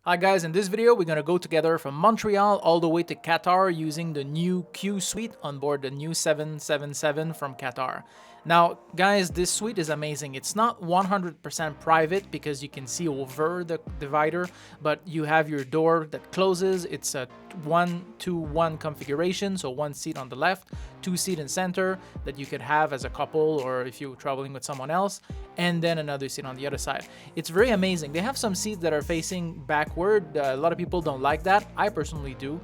Hi guys, in this video we're gonna go together from Montreal all the way to Qatar using the new QSuite on board the new 777 from Qatar. Now guys, this suite is amazing. It's not 100% private because you can see over the divider, but you have your door that closes. It's a 1-2-1 configuration, so one seat on the left, two seat in center that you could have as a couple or if you're traveling with someone else, and then another seat on the other side. It's very amazing. They have some seats that are facing backward. A lot of people don't like that. I personally do.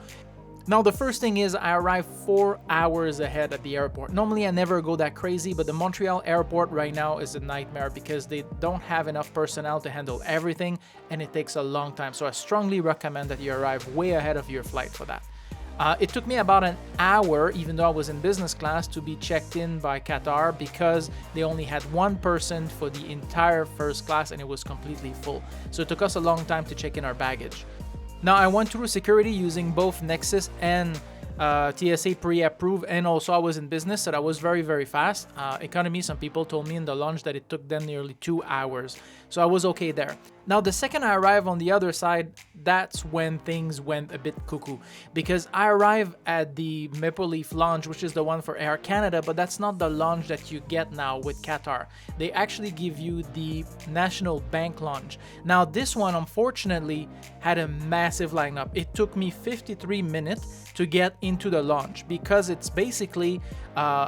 Now, the first thing is I arrived 4 hours ahead at the airport. Normally, I never go that crazy, but the Montreal airport right now is a nightmare because they don't have enough personnel to handle everything, and it takes a long time. So I strongly recommend that you arrive way ahead of your flight for that. It took me about an hour, even though I was in business class, to be checked in by Qatar because they only had one person for the entire first class and it was completely full. So it took us a long time to check in our baggage. Now, I went through security using both Nexus and TSA pre-approved, and also I was in business, so that was very, very fast. Economy, some people told me in the lounge that it took them nearly 2 hours, so I was okay there. Now, the second I arrived on the other side, that's when things went a bit cuckoo, because I arrived at the Maple Leaf Lounge, which is the one for Air Canada, but that's not the lounge that you get now with Qatar. They actually give you the National Bank Lounge. Now, this one, unfortunately, had a massive lineup. It took me 53 minutes to get into the lounge because it's basically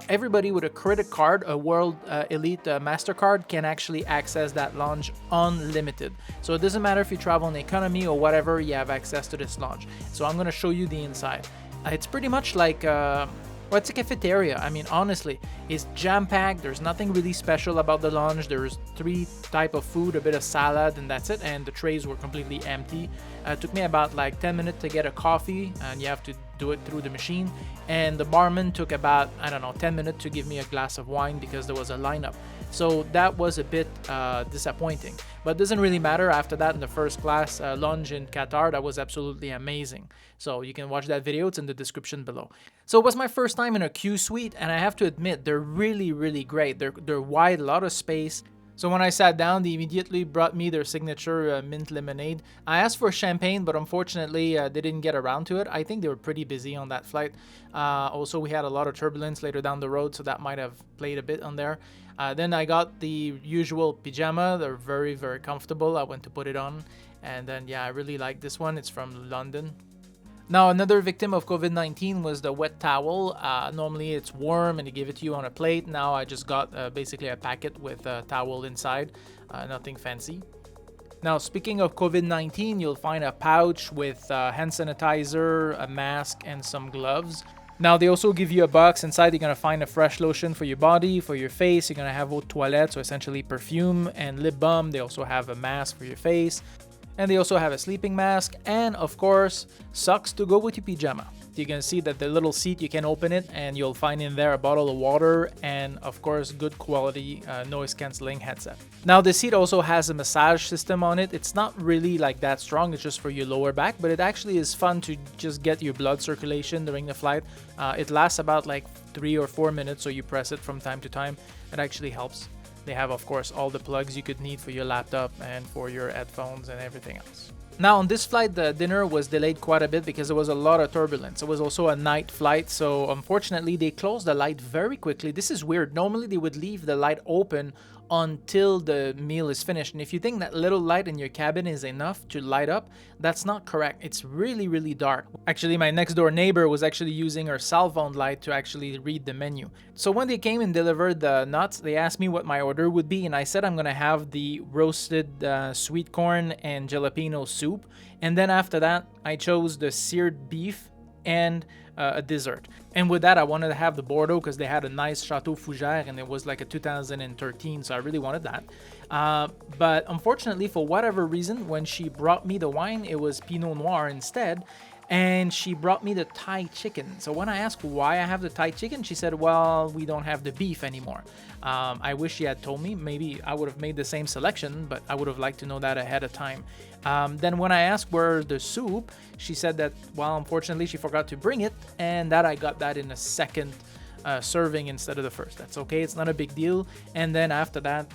everybody with a credit card, a World Elite MasterCard, can actually access that lounge unlimited. So it doesn't matter if you travel in economy or whatever, you have access to this lounge. So I'm going to show you the inside. It's pretty much like well, it's a cafeteria. I mean, honestly, it's jam-packed. There's nothing really special about the lounge. There's 3 types of food, a bit of salad, and that's it. And the trays were completely empty. It took me about like 10 minutes to get a coffee, and you have to do it through the machine. And the barman took about, I don't know, 10 minutes to give me a glass of wine because there was a lineup. So that was a bit disappointing. But it doesn't really matter. After that, in the first class lounge in Qatar, that was absolutely amazing. So you can watch that video. It's in the description below. So it was my first time in a QSuite, and I have to admit, they're really, really great. They're wide, a lot of space. So when I sat down, they immediately brought me their signature mint lemonade. I asked for champagne, but unfortunately, they didn't get around to it. I think they were pretty busy on that flight. Also, we had a lot of turbulence later down the road, so that might have played a bit on there. Then I got the usual pajama. They're very, very comfortable. I went to put it on. And then, yeah, I really like this one. It's from London. Now, another victim of COVID-19 was the wet towel. Normally, it's warm and they give it to you on a plate. Now, I just got basically a packet with a towel inside. Nothing fancy. Now, speaking of COVID-19, you'll find a pouch with hand sanitizer, a mask, and some gloves. Now, they also give you a box. Inside, you're going to find a fresh lotion for your body, for your face. You're going to have eau de toilette, so essentially perfume and lip balm. They also have a mask for your face. And they also have a sleeping mask and, of course, socks to go with your pajama. You can see that the little seat, you can open it and you'll find in there a bottle of water and, of course, good quality noise-canceling headset. Now, the seat also has a massage system on it. It's not really like that strong. It's just for your lower back, but it actually is fun to just get your blood circulation during the flight. It lasts about like 3 or 4 minutes, so you press it from time to time. It actually helps. They have, of course, all the plugs you could need for your laptop and for your headphones and everything else. Now, on this flight, the dinner was delayed quite a bit because there was a lot of turbulence. It was also a night flight, so unfortunately, they closed the light very quickly. This is weird. Normally, they would leave the light open until the meal is finished. And if you think that little light in your cabin is enough to light up, that's not correct. It's really, really dark. Actually, my next door neighbor was actually using her cell phone light to actually read the menu. So when they came and delivered the nuts, they asked me what my order would be, and I said I'm gonna have the roasted sweet corn and jalapeno soup. And then after that, I chose the seared beef and a dessert. And with that, I wanted to have the Bordeaux because they had a nice Chateau Fougère and it was like a 2013, so I really wanted that. But unfortunately, for whatever reason, when she brought me the wine, it was Pinot Noir instead. And she brought me the Thai chicken. So when I asked why I have the Thai chicken, she said, well, we don't have the beef anymore. I wish she had told me. Maybe I would have made the same selection, but I would have liked to know that ahead of time. Then when I asked where the soup, she said that, well, unfortunately, she forgot to bring it, and that I got that in a second serving instead of the first. That's okay, it's not a big deal. And then after that,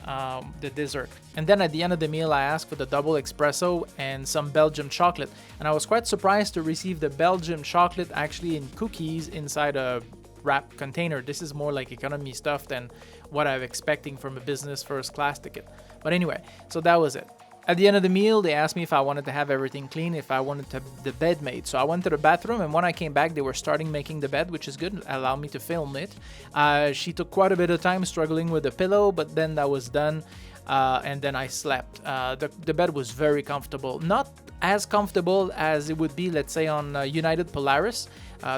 the dessert. And then at the end of the meal, I asked for the double espresso and some Belgium chocolate. And I was quite surprised to receive the Belgium chocolate actually in cookies inside a wrap container. This is more like economy stuff than what I'm expecting from a business first class ticket. But anyway, so that was it. At the end of the meal, they asked me if I wanted to have everything clean, if I wanted to have the bed made. So I went to the bathroom, and when I came back, they were starting making the bed, which is good. Allowed me to film it. She took quite a bit of time struggling with the pillow, but then that was done, and then I slept. The bed was very comfortable. Not as comfortable as it would be, let's say, on United Polaris.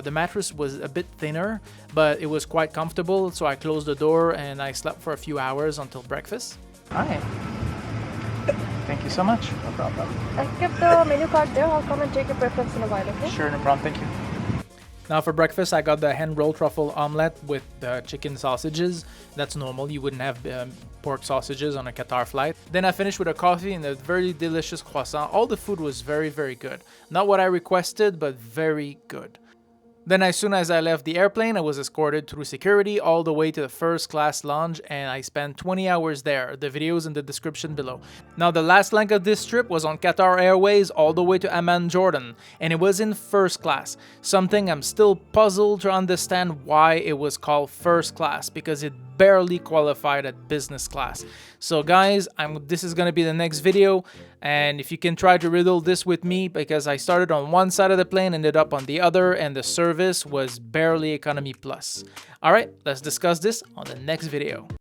The mattress was a bit thinner, but it was quite comfortable. So I closed the door, and I slept for a few hours until breakfast. All right. Thank you so much. No problem. I'll keep the menu card there. I'll come and take your preference in a while, okay? Sure, no problem. Thank you. Now for breakfast, I got the hand-rolled truffle omelette with the chicken sausages. That's normal. You wouldn't have pork sausages on a Qatar flight. Then I finished with a coffee and a very delicious croissant. All the food was very, very good. Not what I requested, but very good. Then as soon as I left the airplane, I was escorted through security all the way to the first class lounge, and I spent 20 hours there. The video is in the description below. Now the last leg of this trip was on Qatar Airways all the way to Amman, Jordan, and it was in first class. Something I'm still puzzled to understand why it was called first class, because it barely qualified at business class. So guys, this is gonna be the next video, and if you can try to riddle this with me, because I started on one side of the plane, ended up on the other, and the service was barely economy plus. All right, let's discuss this on the next video.